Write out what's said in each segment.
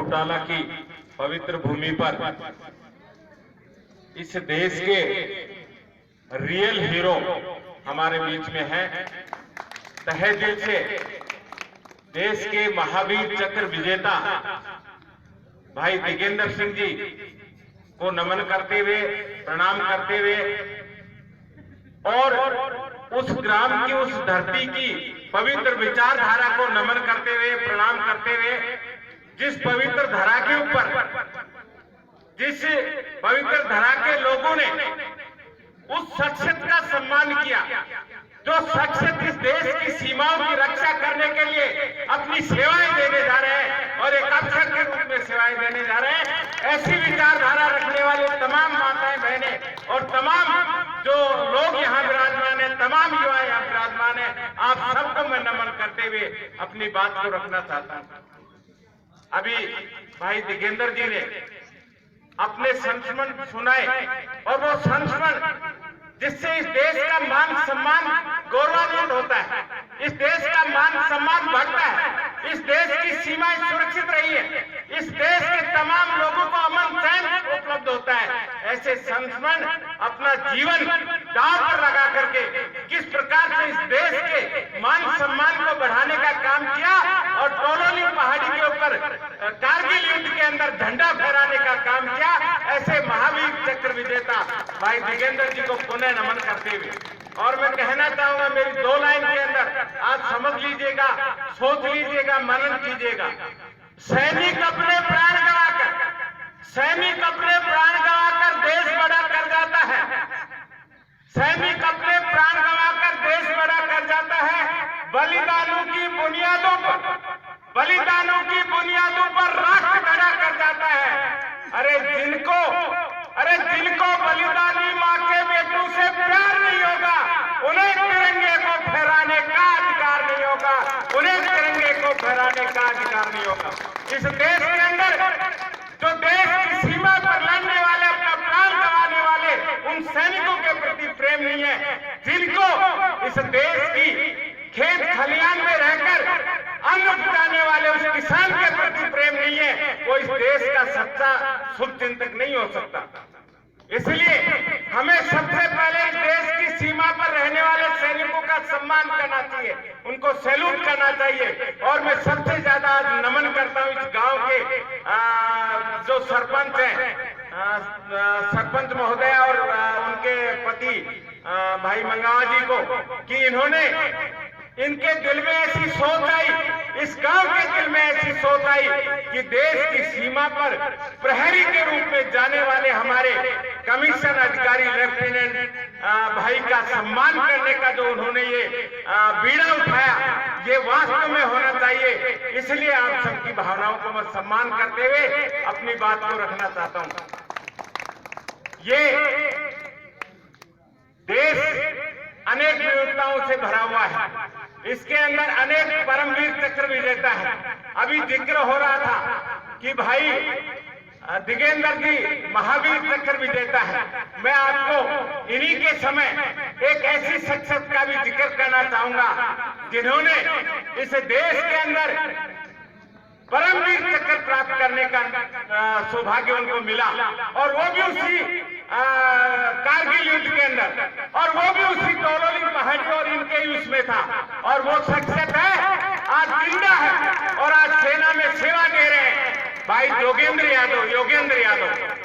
फूटाला की पवित्र भूमि पर इस देश के रियल हीरो हमारे बीच में हैं। तहे दिल से देश के महावीर चक्र विजेता भाई दिगेंद्र सिंह जी को नमन करते हुए, प्रणाम करते हुए और उस ग्राम की, उस धरती की पवित्र विचारधारा को नमन करते हुए, प्रणाम करते हुए, जिस पवित्र धरा के ऊपर, जिस पवित्र धरा के लोगों ने उस शख्सियत का सम्मान किया, जो शख्सियत इस देश की सीमाओं की रक्षा करने के लिए अपनी सेवाएं देने जा रहे हैं और एक अफसर के रूप में सेवाएं देने जा रहे हैं, ऐसी विचारधारा रखने वाले तमाम माताएं, बहनें और तमाम जो लोग यहाँ विराजमान है, तमाम युवा यहाँ विराजमान है, आप सबको मैं नमन करते हुए अपनी बात को रखना चाहता हूं। अभी भाई दिगेंद्र जी ने अपने संस्मरण सुनाए और वो संस्मरण जिससे इस देश का मान सम्मान गौरवान्वित होता है, इस देश का मान सम्मान बढ़ता है, इस देश की सीमाएं सुरक्षित रही है, इस देश के तमाम लोगों को अमन चैन उपलब्ध होता है। ऐसे संस्मरण अपना जीवन दांव पर लगा करके किस प्रकार से इस देश के मान सम्मान को बढ़ाने का काम किया और टोलोली पहाड़ी के ऊपर कारगिल युद्ध के अंदर झंडा फहराने का काम किया, ऐसे महावीर चक्र विजेता भाई दिगेंद्र जी को पुनः नमन करते हुए, और मैं कहना चाहूंगा मेरी 2 लाइन के अंदर आप समझ लीजिएगा, सोच लीजिएगा, मनन कीजिएगा। सैनिक अपने प्राण गंवाकर, सैनिक अपने प्राण गंवाकर देश बड़ा कर जाता है, सैनिक अपने प्राण गंवाकर देश बड़ा कर जाता है। बलिदानों की बुनियादों पर, बलिदानों की बुनियादों पर राष्ट्र खड़ा कर जाता है। अरे जिनको बलिदानी माँ के बेटों से प्यार नहीं होगा, उन्हें तिरंगे को फहराने का अधिकार नहीं होगा, उन्हें तिरंगे को फहराने का अधिकार नहीं होगा। इस देश के अंदर जो देश की सीमा पर लड़ने वाले, अपना प्राण गंवाने वाले, उन सैनिकों के प्रति प्रेम नहीं है, जिनको इस देश की खेत खलियान में रहकर अन्न उपजाने वाले उस किसान के प्रति प्रेम नहीं है, वो इस देश का सच्चा शुभचिंतक नहीं हो सकता। इसलिए हमें सबसे पहले इस देश की सीमा पर रहने वाले सैनिकों का सम्मान करना चाहिए, उनको सैल्यूट करना चाहिए। और मैं सबसे ज्यादा आज नमन करता हूं इस गांव के जो सरपंच हैं, सरपंच महोदय और उनके पति भाई मंगावा जी को, कि इन्होंने, इनके दिल में ऐसी सोच आई, इस गांव के दिल में ऐसी सोच आई कि देश की सीमा पर प्रहरी के रूप में जाने वाले हमारे कमीशन अधिकारी लेफ्टिनेंट भाई का सम्मान करने का जो उन्होंने ये बीड़ा उठाया, ये वास्तव में होना चाहिए। इसलिए आप सबकी भावनाओं को मैं सम्मान करते हुए अपनी बात को रखना चाहता हूं। ये देश अनेक विविधताओं से भरा हुआ है, इसके अंदर अनेक परमवीर चक्र विजेता है। अभी जिक्र हो रहा था कि भाई दिगेंद्र जी महावीर चक्र विजेता है। मैं आपको इन्हीं के समय एक ऐसी शख्सियत का भी जिक्र करना चाहूंगा जिन्होंने इस देश के अंदर परमवीर चक्र प्राप्त करने का सौभाग्य उनको मिला, और वो भी उसी कारगिल युद्ध के अंदर, और वो भी उसी टोलोली पहाड़ी और इनके युद्ध में था। और वो शख्सियत है, आज जिंदा है और आज सेना में सेवा दे रहे हैं, भाई योगेंद्र यादव, योगेंद्र यादव।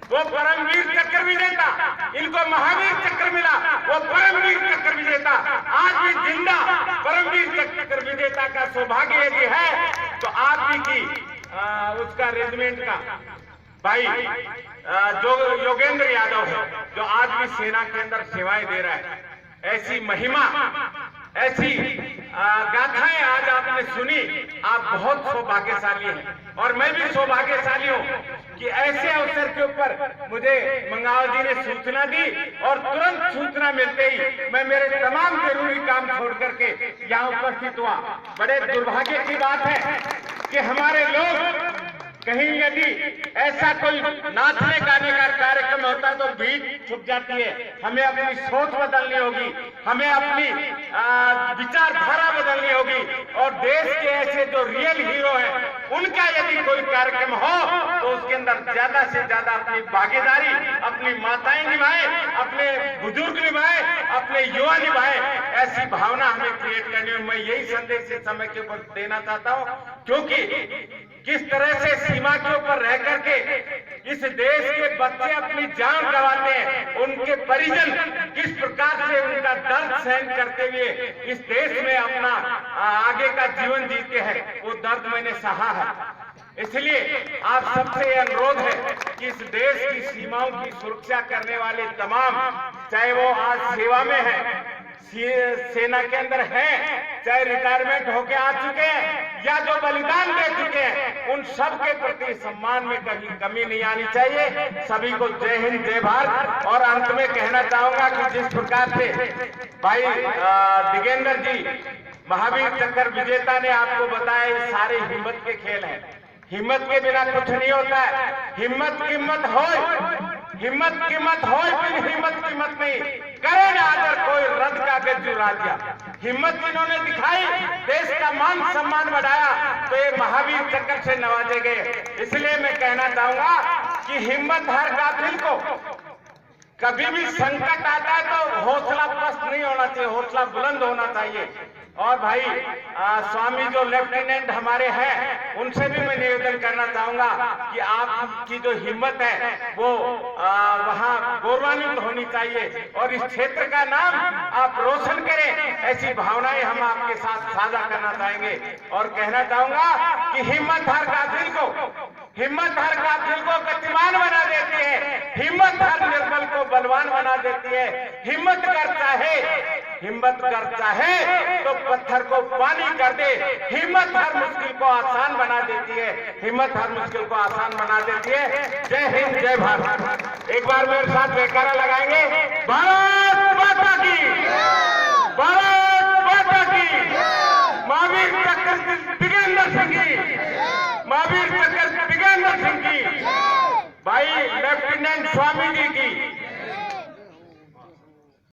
वो परमवीर चक्र विजेता, इनको महावीर चक्र मिला, वो परमवीर चक्र विजेता आज भी जिंदा परमवीर चक्र विजेता का सौभाग्य यदि है तो आप भी की उसका रेजिमेंट का भाई जो योगेंद्र यादव है, जो आज भी सेना के अंदर सेवाएं दे रहा है। ऐसी महिमा, ऐसी गाथाएं आज आपने सुनी, आप बहुत सौभाग्यशाली हैं और मैं भी सौभाग्यशाली हूं कि ऐसे अवसर के ऊपर मुझे मंगावा जी ने सूचना दी और तुरंत सूचना मिलते ही मैं मेरे तमाम जरूरी काम छोड़ करके यहाँ उपस्थित हुआ। बड़े दुर्भाग्य की बात है कि हमारे लोग कहीं यदि ऐसा कोई नाचने गाने का कार्यक्रम होता है तो भीड़ छुप जाती है। हमें अपनी सोच बदलनी होगी, हमें अपनी विचारधारा बदलनी होगी और देश के ऐसे जो रियल हीरो हैं उनका यदि कोई कार्यक्रम हो तो उसके अंदर ज्यादा से ज्यादा अपनी भागीदारी अपनी माताएं निभाए, अपने बुजुर्ग निभाए, अपने युवा निभाए, ऐसी भावना हमें क्रिएट करनी है। मैं यही संदेश इस समय के ऊपर देना चाहता हूं, क्योंकि किस तरह से सीमा के ऊपर रह करके इस देश के बच्चे अपनी जान गंवाते हैं, उनके परिजन किस प्रकार से उनका दर्द सहन करते हुए इस देश में अपना आगे का जीवन जीते हैं, वो दर्द मैंने सहा है। इसलिए आप सबसे अनुरोध है कि इस देश की सीमाओं की सुरक्षा करने वाले तमाम, चाहे वो आज सेवा में है, सेना के अंदर है, चाहे रिटायरमेंट होके आ चुके हैं या जो बलिदान दे चुके हैं, उन सब के प्रति सम्मान में कभी कमी नहीं आनी चाहिए। सभी को जय हिंद, जय भारत। और अंत में कहना चाहूंगा कि जिस प्रकार से भाई दिगेंद्र जी महावीर चक्र विजेता ने आपको बताया, ये सारे हिम्मत के खेल हैं। हिम्मत के बिना कुछ नहीं होता है। हिम्मत कीमत हो, हिम्मत कीमत हो, फिर हिम्मत कीमत नहीं करे ना अगर कोई रद का गज्जू राजा। हिम्मत जिन्होंने दिखाई, देश का मान सम्मान बढ़ाया, तो ये महावीर चक्र से नवाजे गए। इसलिए मैं कहना चाहूंगा कि हिम्मत हर काफिल को, कभी भी संकट आता है तो हौसला पस्त नहीं होना चाहिए, हौसला बुलंद होना चाहिए। और भाई स्वामी जो लेफ्टिनेंट हमारे हैं, उनसे भी मैं निवेदन करना चाहूंगा कि आपकी जो हिम्मत है वो वहाँ गौरवान्वित होनी चाहिए और इस क्षेत्र का नाम आप रोशन करें, ऐसी भावनाएं हम आपके साथ साझा करना चाहेंगे। और कहना चाहूंगा कि हिम्मत हर काफिल को, हिम्मत हर काफिल को गतिमान बना देती है, हिम्मत हर निर्बल को बलवान बना देती है। हिम्मत कर चाहे तो पत्थर को पानी कर दे। हिम्मत हर मुश्किल को आसान बना देती है, हिम्मत हर मुश्किल को आसान बना देती है। जय हिंद, जय भारत। एक बार मेरे साथ जयकारा लगाएंगे, भारत